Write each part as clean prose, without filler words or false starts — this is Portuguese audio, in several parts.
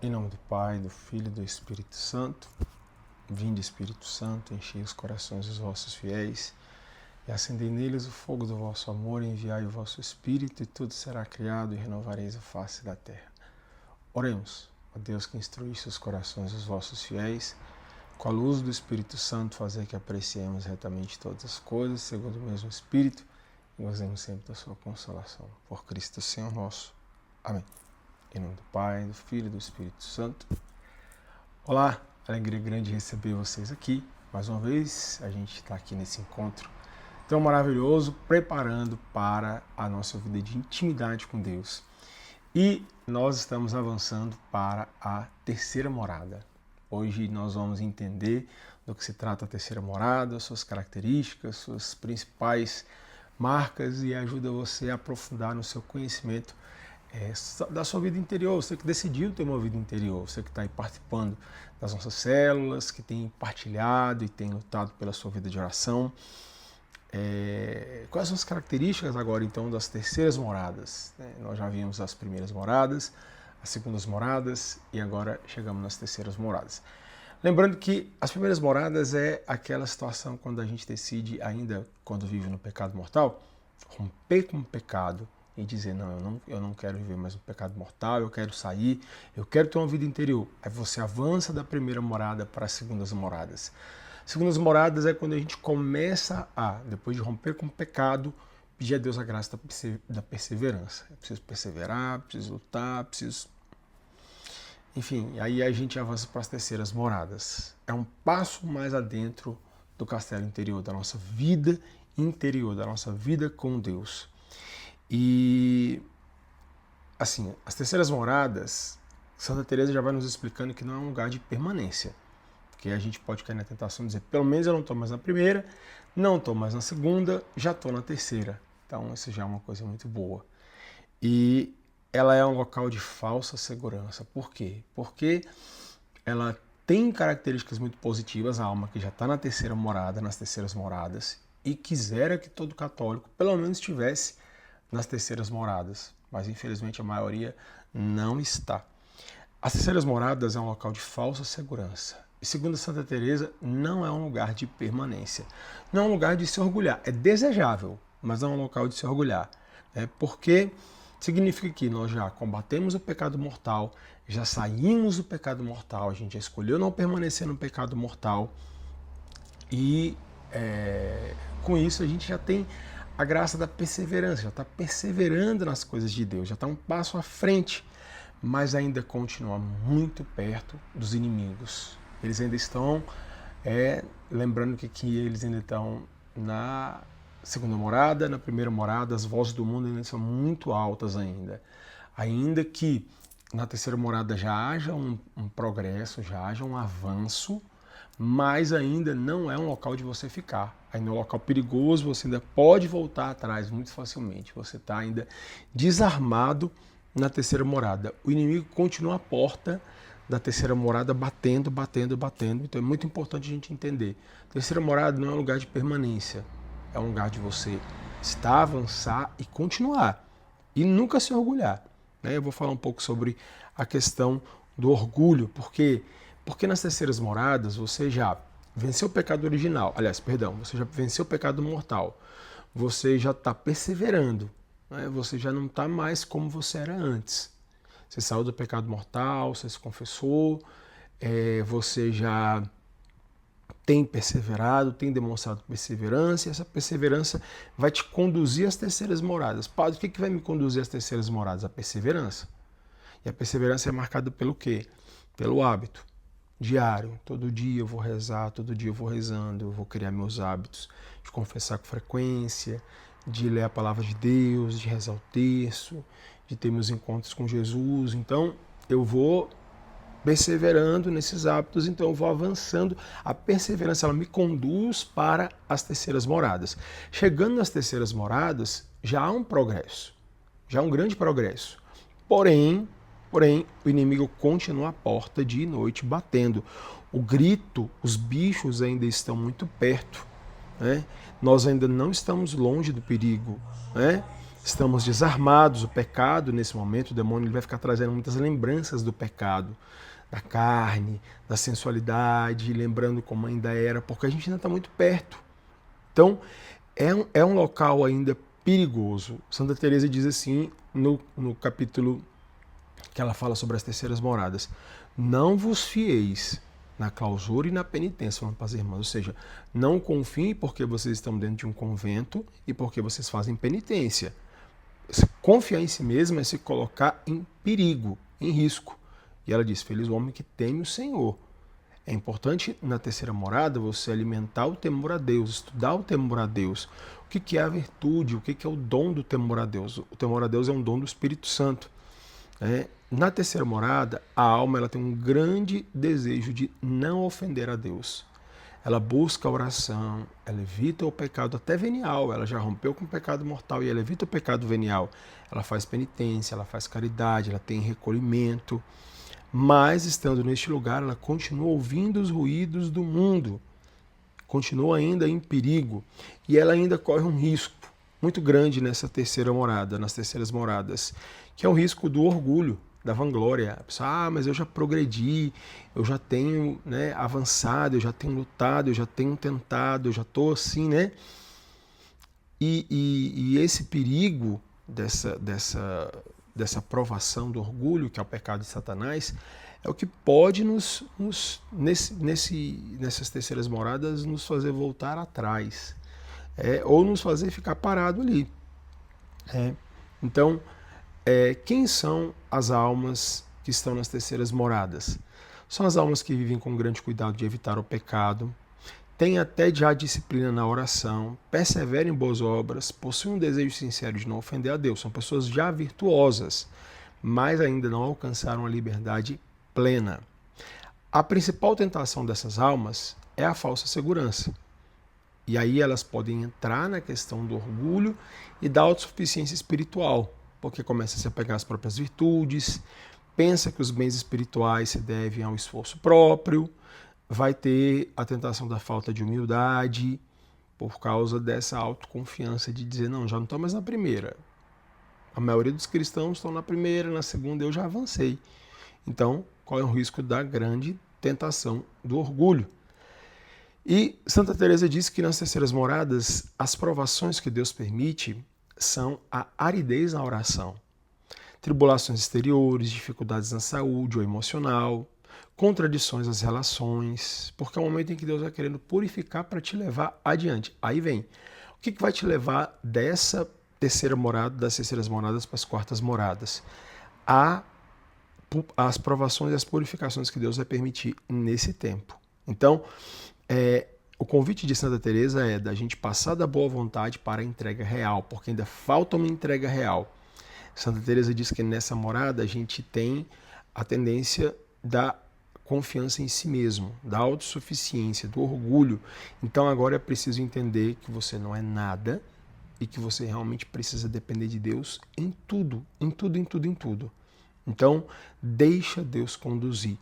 Em nome do Pai, do Filho e do Espírito Santo. Vinde, Espírito Santo, enchei os corações dos vossos fiéis e acendei neles o fogo do vosso amor, enviai o vosso Espírito e tudo será criado e renovareis a face da terra. Oremos, ó Deus que instruísse os corações dos vossos fiéis, com a luz do Espírito Santo fazer que apreciemos retamente todas as coisas, segundo o mesmo Espírito, e gozemos sempre da sua consolação. Por Cristo Senhor nosso. Amém. Em nome do Pai, do Filho e do Espírito Santo. Olá, alegria grande receber vocês aqui. Mais uma vez, a gente está aqui nesse encontro tão maravilhoso, preparando para a nossa vida de intimidade com Deus. E nós estamos avançando para a terceira morada. Hoje nós vamos entender do que se trata a terceira morada, suas características, suas principais marcas e ajuda você a aprofundar no seu conhecimento da sua vida interior, você que decidiu ter uma vida interior, você que está aí participando das nossas células, que tem partilhado e tem lutado pela sua vida de oração. Quais são as características agora então das terceiras moradas? Nós já vimos as primeiras moradas, as segundas moradas e agora chegamos nas terceiras moradas. Lembrando que as primeiras moradas é aquela situação quando a gente decide, ainda quando vive no pecado mortal, romper com o pecado e dizer, não, eu não quero viver mais no pecado mortal, eu quero sair, eu quero ter uma vida interior. Aí você avança da primeira morada para as segundas moradas. Segundas moradas é quando a gente começa depois de romper com o pecado, pedir a Deus a graça da perseverança. Eu preciso perseverar, preciso lutar, Enfim, aí a gente avança para as terceiras moradas. É um passo mais adentro do castelo interior, da nossa vida interior, da nossa vida com Deus. E, assim, as terceiras moradas, Santa Teresa já vai nos explicando que não é um lugar de permanência. Porque a gente pode cair na tentação de dizer, pelo menos eu não estou mais na primeira, não estou mais na segunda, já estou na terceira. Então, isso já é uma coisa muito boa. E ela é um local de falsa segurança. Por quê? Porque ela tem características muito positivas, a alma que já está na terceira morada, nas terceiras moradas, e quisera que todo católico, pelo menos, estivesse nas terceiras moradas, mas infelizmente a maioria não está. As terceiras moradas é um local de falsa segurança. E segundo Santa Teresa, não é um lugar de permanência. Não é um lugar de se orgulhar. É desejável, mas não é um local de se orgulhar. Porque significa que nós já combatemos o pecado mortal, já saímos do pecado mortal, a gente já escolheu não permanecer no pecado mortal. E com isso a gente já tem a graça da perseverança, já está perseverando nas coisas de Deus, já está um passo à frente, mas ainda continua muito perto dos inimigos. Eles ainda estão, lembrando que eles ainda estão na segunda morada, na primeira morada, as vozes do mundo ainda são muito altas ainda. Ainda que na terceira morada já haja um progresso, já haja um avanço, mas ainda não é um local de você ficar. Ainda é um local perigoso, você ainda pode voltar atrás muito facilmente. Você está ainda desarmado na terceira morada. O inimigo continua à porta da terceira morada batendo. Então é muito importante a gente entender. Terceira morada não é um lugar de permanência. É um lugar de você estar, avançar e continuar. E nunca se orgulhar. Eu vou falar um pouco sobre a questão do orgulho, porque nas terceiras moradas você já venceu o pecado original, você já venceu o pecado mortal, você já está perseverando, você já não está mais como você era antes. Você saiu do pecado mortal, você se confessou, você já tem perseverado, tem demonstrado perseverança, e essa perseverança vai te conduzir às terceiras moradas. Padre, o que vai me conduzir às terceiras moradas? A perseverança. E a perseverança é marcada pelo quê? Pelo hábito diário. Todo dia eu vou rezar, todo dia eu vou rezando, eu vou criar meus hábitos de confessar com frequência, de ler a palavra de Deus, de rezar o terço, de ter meus encontros com Jesus. Então, eu vou perseverando nesses hábitos, então eu vou avançando. A perseverança, ela me conduz para as terceiras moradas. Chegando nas terceiras moradas, já há um progresso, já há um grande progresso. Porém, o inimigo continua à porta dia e noite batendo. O grito, os bichos ainda estão muito perto. Nós ainda não estamos longe do perigo. estamos desarmados. O pecado, nesse momento, o demônio ele vai ficar trazendo muitas lembranças do pecado, da carne, da sensualidade, lembrando como ainda era, porque a gente ainda está muito perto. Então, é um local ainda perigoso. Santa Teresa diz assim, no capítulo que ela fala sobre as terceiras moradas: não vos fieis na clausura e na penitência, falando para as irmãs. Ou seja, não confiem porque vocês estão dentro de um convento e porque vocês fazem penitência. Confiar em si mesmo é se colocar em perigo, em risco. E ela diz: feliz o homem que teme o Senhor. É importante na terceira morada você alimentar o temor a Deus, estudar o temor a Deus. O que é a virtude? O que é o dom do temor a Deus? O temor a Deus é um dom do Espírito Santo. Na terceira morada, a alma ela tem um grande desejo de não ofender a Deus. Ela busca a oração, ela evita o pecado até venial, ela já rompeu com o pecado mortal e ela evita o pecado venial. Ela faz penitência, ela faz caridade, ela tem recolhimento. Mas, estando neste lugar, ela continua ouvindo os ruídos do mundo, continua ainda em perigo e ela ainda corre um risco muito grande nessa terceira morada, nas terceiras moradas, que é o risco do orgulho, da vanglória. A pessoa, mas eu já progredi, eu já tenho avançado, eu já tenho lutado, eu já tenho tentado, eu já estou assim, né? E esse perigo dessa provação do orgulho, que é o pecado de Satanás, é o que pode nessas terceiras moradas nos fazer voltar atrás, ou nos fazer ficar parado ali. Então, quem são as almas que estão nas terceiras moradas? São as almas que vivem com grande cuidado de evitar o pecado, têm até já disciplina na oração, perseveram em boas obras, possuem um desejo sincero de não ofender a Deus. São pessoas já virtuosas, mas ainda não alcançaram a liberdade plena. A principal tentação dessas almas é a falsa segurança. E aí elas podem entrar na questão do orgulho e da autossuficiência espiritual, porque começa a se apegar às próprias virtudes, pensa que os bens espirituais se devem ao esforço próprio, vai ter a tentação da falta de humildade, por causa dessa autoconfiança de dizer, não, já não estou mais na primeira. A maioria dos cristãos estão na primeira, na segunda eu já avancei. Então, qual é o risco da grande tentação do orgulho? E Santa Teresa diz que nas terceiras moradas, as provações que Deus permite são a aridez na oração, tribulações exteriores, dificuldades na saúde ou emocional, contradições nas relações, porque é um momento em que Deus vai querendo purificar para te levar adiante. Aí vem, o que vai te levar dessa terceira morada, das terceiras moradas para as quartas moradas? As provações e as purificações que Deus vai permitir nesse tempo. Então, o convite de Santa Teresa é da gente passar da boa vontade para a entrega real, porque ainda falta uma entrega real. Santa Teresa diz que nessa morada a gente tem a tendência da confiança em si mesmo, da autossuficiência, do orgulho. Então agora é preciso entender que você não é nada e que você realmente precisa depender de Deus em tudo, em tudo, em tudo, em tudo. Então, deixa Deus conduzir.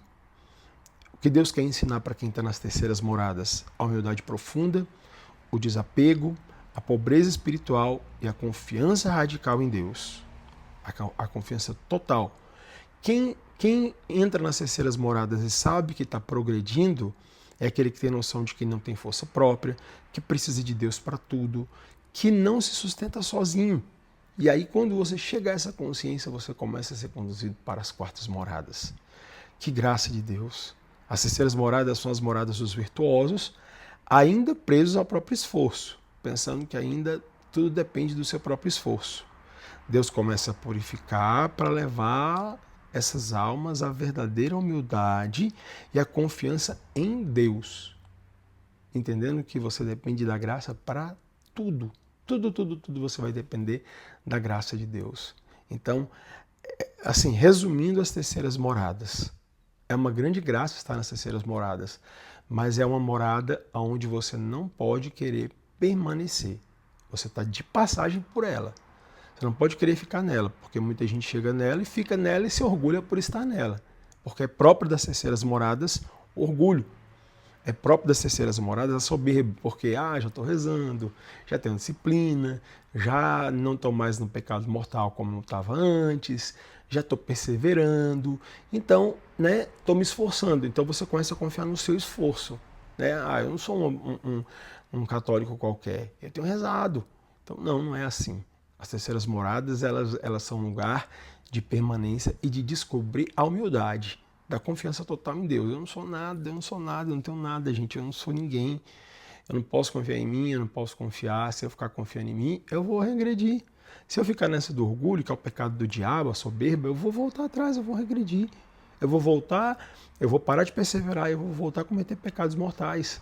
O que Deus quer ensinar para quem está nas terceiras moradas? A humildade profunda, o desapego, a pobreza espiritual e a confiança radical em Deus. A confiança total. Quem entra nas terceiras moradas e sabe que está progredindo é aquele que tem noção de que não tem força própria, que precisa de Deus para tudo, que não se sustenta sozinho. E aí, quando você chega a essa consciência, você começa a ser conduzido para as quartas moradas. Que graça de Deus! As terceiras moradas são as moradas dos virtuosos, ainda presos ao próprio esforço, pensando que ainda tudo depende do seu próprio esforço. Deus começa a purificar para levar essas almas à verdadeira humildade e à confiança em Deus. Entendendo que você depende da graça para tudo. Tudo você vai depender da graça de Deus. Então, assim, resumindo as terceiras moradas, é uma grande graça estar nas terceiras moradas, mas é uma morada onde você não pode querer permanecer. Você está de passagem por ela. Você não pode querer ficar nela, porque muita gente chega nela e fica nela e se orgulha por estar nela. Porque é próprio das terceiras moradas orgulho. é próprio das terceiras moradas a soberba, porque já estou rezando, já tenho disciplina, já não estou mais no pecado mortal como eu estava antes, já estou perseverando, então, né, estou me esforçando. Então você começa a confiar no seu esforço. Né? Eu não sou um católico qualquer, eu tenho rezado. Então não é assim. As terceiras moradas, elas são um lugar de permanência e de descobrir a humildade, da confiança total em Deus. Eu não sou nada, eu não tenho nada, gente, eu não sou ninguém. Eu não posso confiar em mim, eu não posso confiar. Se eu ficar confiando em mim, eu vou regredir. Se eu ficar nessa do orgulho, que é o pecado do diabo, a soberba, eu vou voltar atrás, eu vou regredir. Eu vou voltar, eu vou parar de perseverar, eu vou voltar a cometer pecados mortais.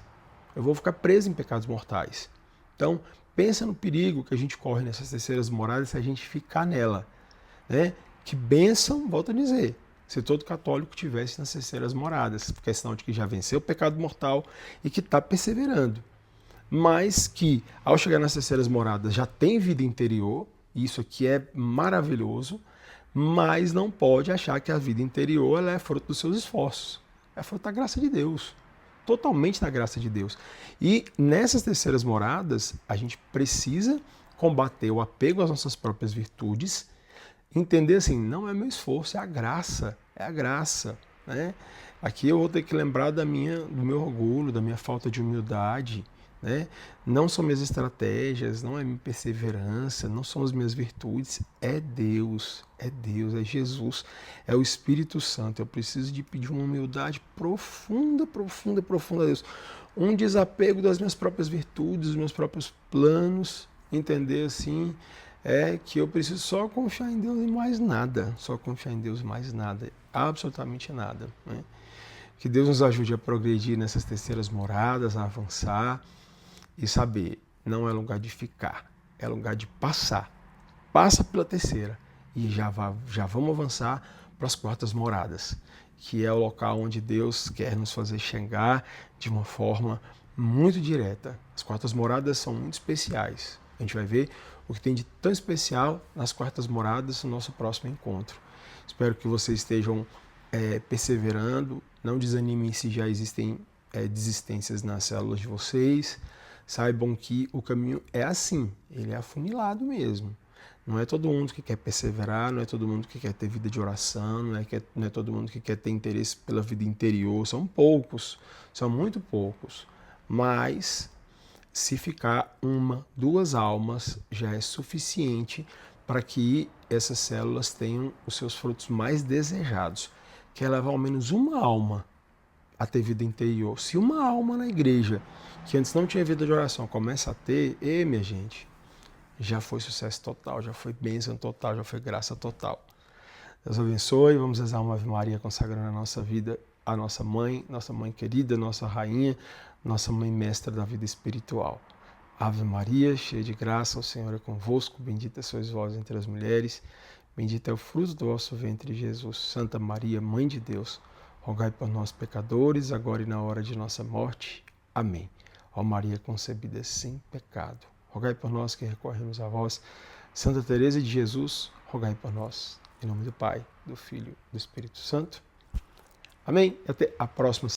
Eu vou ficar preso em pecados mortais. Então, pensa no perigo que a gente corre nessas terceiras moradas se a gente ficar nela. Né? Que bênção, volto a dizer, se todo católico tivesse nas terceiras moradas, porque é sinal de que já venceu o pecado mortal e que está perseverando. Mas que, ao chegar nas terceiras moradas, já tem vida interior, e isso aqui é maravilhoso, mas não pode achar que a vida interior ela é fruto dos seus esforços. É fruto da graça de Deus. Totalmente da graça de Deus. E nessas terceiras moradas, a gente precisa combater o apego às nossas próprias virtudes, entender assim, não é meu esforço, é a graça, né? Aqui eu vou ter que lembrar do meu orgulho, da minha falta de humildade, né? Não são minhas estratégias, não é minha perseverança, não são as minhas virtudes, é Deus, é Jesus, é o Espírito Santo. Eu preciso de pedir uma humildade profunda a Deus, um desapego das minhas próprias virtudes, dos meus próprios planos, entender assim, que eu preciso só confiar em Deus e mais nada, absolutamente nada. Né? Que Deus nos ajude a progredir nessas terceiras moradas, a avançar e saber, não é lugar de ficar, é lugar de passar. Passa pela terceira e já vamos avançar para as quartas moradas, que é o local onde Deus quer nos fazer chegar de uma forma muito direta. As quartas moradas são muito especiais. A gente vai ver o que tem de tão especial nas quartas moradas no nosso próximo encontro. Espero que vocês estejam perseverando, não desanimem se já existem desistências nas células de vocês. Saibam que o caminho é assim, ele é afunilado mesmo. Não é todo mundo que quer perseverar, não é todo mundo que quer ter vida de oração, não é todo mundo que quer ter interesse pela vida interior. São poucos, são muito poucos. Mas se ficar 1, 2 almas, já é suficiente para que essas células tenham os seus frutos mais desejados, que é levar ao menos uma alma a ter vida interior. Se uma alma na igreja, que antes não tinha vida de oração, começa a ter, minha gente, já foi sucesso total, já foi bênção total, já foi graça total. Deus abençoe, vamos rezar uma Ave Maria consagrando a nossa vida, a nossa mãe querida, nossa rainha, nossa mãe mestra da vida espiritual. Ave Maria, cheia de graça, o Senhor é convosco, bendita sois vós entre as mulheres, bendito é o fruto do vosso ventre, Jesus. Santa Maria, Mãe de Deus, rogai por nós, pecadores, agora e na hora de nossa morte. Amém. Ó Maria concebida sem pecado, rogai por nós que recorremos a vós. Santa Teresa de Jesus, rogai por nós. Em nome do Pai, do Filho e do Espírito Santo. Amém. Até a próxima.